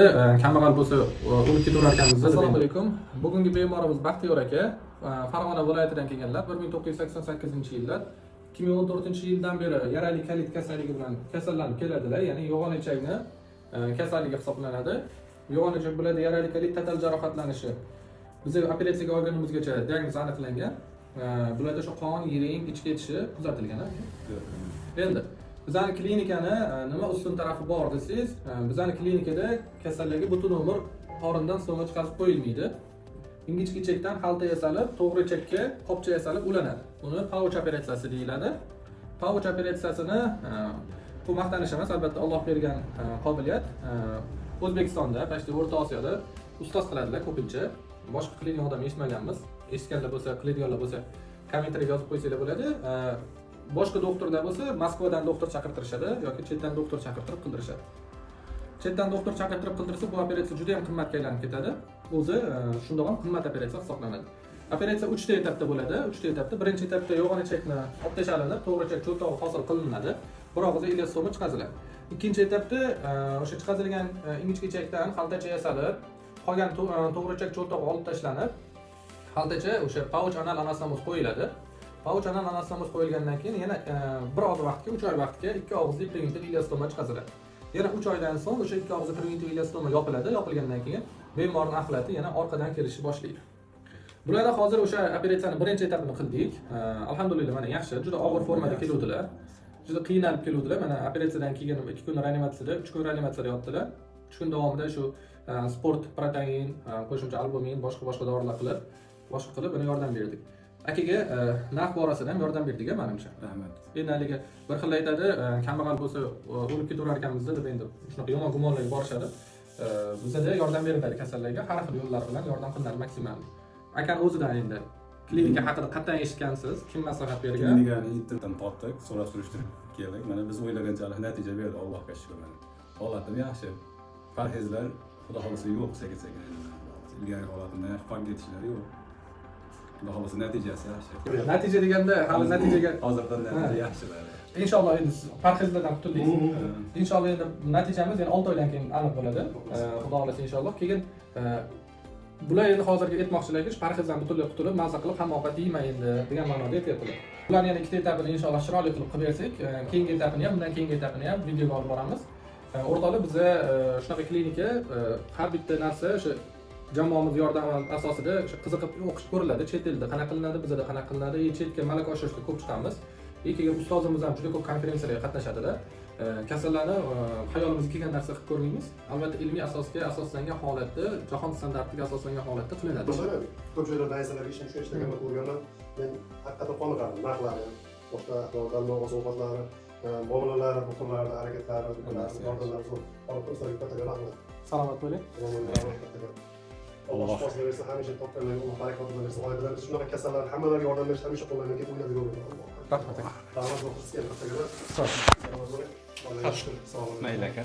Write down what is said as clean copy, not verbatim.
Kambag'al bo'lsa, o'lib ketaverar ekanmiz. Assalomu alaykum. Bugungi bemorimiz Baxtiyor aka, Farg'ona viloyatidan kelganlar. 1988-yillar 2014-yildan beri yarali kalit kasalligi bilan kasallanib keladilar. Ya'ni yo'g'on ichakni kasalligi hisoblanadi. Yo'g'on ichak bo'ladi, yarali kalit total jarohatlanishi. Bizning operatsiyaga olganimizgacha diagnoz aniqlangan. Bularda shu qon, yiring, ichga ketishi kuzatilgan. Endi bizning klinikani nima ustun tarafi bor desangiz, bizning klinikada kasalligi butun umr qorindan so'ngga chiqarib qo'yilmaydi. Ingichka ichakdan xalta yasalib, to'g'ri ichakka qopcha yasalib ulanadi. Buni pouch operatsiyasi deyiladi. Pouch operatsiyasini bu maqtanish emas, albatta Alloh bergan qobiliyat. O'zbekistonda, balki O'rta Osiyoda ustoz qiladilar ko'pincha. Boshqa qiladigan odam eshitmaganmiz. Eshitganlar bo'lsa, qiladiganlar bo'lsa, kommentariyga yozib qo'ysanglar bo'ladi. Boshqa doktorlar bo'lsa, Moskvadan doktor chaqirtirishadi yoki chetdan doktor chaqirtirib qildirishadi. Chetdan doktor chaqirtirib qildirsa, bu operatsiya juda ham qimmatga aylanib ketadi. O'zi shundoq ham qimmat operatsiya hisoblanadi. Operatsiya 3 ta etapda bo'ladi. 3 ta etapda. Birinchi etapda yo'g'on ichakni olib tashalinib, to'g'ri ichak cho'ltog'i hosil qilinadi. Bir og'iz elastoma chiqaziladi. Ikkinchi etapda o'sha chiqazilgan ingichka ichakdan xaltacha yasalib, qolgan to'g'ri ichak cho'ltog'i olib tashlanib, xaltacha o'sha pouch anal anastomoz qo'yiladi. Pouch anal anastomoz qo'yilgandan keyin yana bir oz vaqtga, 3 oy vaqtga ikki og'izli preventiv elastoma chiqaziladi. Yana 3 oydan so'ng o'sha ikki og'izli preventiv elastoma yopiladi. Yopilgandan keyin bemorning ahvolati yana orqadan kelishni boshlaydi. Bularda hozir o'sha operatsiyani birinchi etapini qildik. Alhamdulillah mana yaxshi, juda og'ir formada keluvdilar. Juda qiynalib keluvdilar. Mana operatsiyadan keyin 2 kun reanimatsiyada, 3 kun reanimatsiyada yotdilar. 3 kun davomida shu sport, protein, qo'shimcha albumin, boshqa dorilar qilib buni yordam berdik. Akaga narx borasida ham yordam berdik menimcha. Rahmat. Endi haliga bir xil aytadi, kambag'al bo'lsa o'lib ketaverar ekanmiz deb endi shunaqa yomon gumonlarga borishadi. Bizda yordam beriladi kasallarga, har xil yo'llar bilan yordam qilinadi maksimal. Akani o'zidan endi klinika haqida qat'iy eshitgansiz, kim maslahat bergan? Klinikani internetdan topdik, so'rab surishtirib keldik. Mana biz o'ylaganchalik natija berdi, Allohga shukr. Holatim yaxshi. Parhezlar xudo xolasa yo'q, sekin-sekin. Ilgari holatimdan farq etishlar yo'q. Xudo xolasa natijasi yaxshi. Natija deganda hali natijaga hozirdan natija yaxshilar. Inshaalloh endi parhezlardan qutuldik. Inshaalloh endi natijamiz yana 6 oydan keyin aniq bo'ladi. Xudo xolasa inshaalloh. Keyin bular endi hozirgi aytmoqchilarki, parhezdan butunlay qutulib, mazza qilib hamma ovqat yeyman endi degan ma'noda aytyaptilar. Bularni yana ikkita etapini inshaalloh chiroyli qilib bersak, keyingi etapini ham, bundan keyingi etapini ham videoga olib boramiz. O'rtoqlar, bizda shunaqa klinika har bitta narsa o'sha jamoamiz yordami asosida qiziqib o'qish ko'riladi. Chet elda qanaqa qilinadi, bizda qanaqa qilinadi, chetga malaka oshirishga ko'p chiqamiz. Keyin ustozimiz ham juda ko'p konferensiyalarga qatnashadilar. Kasallarni xayolimizga kelgan narsa qilib ko'rmaymiz. Albatta ilmiy asosga asoslangan holatda, jahon standartiga asoslangan holatda qilinadi. Ko'p joylarda aysalarga ishlaganman, ko'rganman. Men haqiqatan qoniqardim. Narxlari, boshqa dorilarning oziq-ovqatlari, muomalalari, huquqlari, harakatlari, yordamlari zo'r. Salomat bo'ling. Alloh shifo bersin, hamisha topganlarga Alloh barakot bersin. Oilalar biz shunaqa kasallar hammalariga yordam berish hamisha qo'llangan deb o'ylab yuraveradi. Rahmat. Rahmat. Sog' bo'ling. Mayli aka.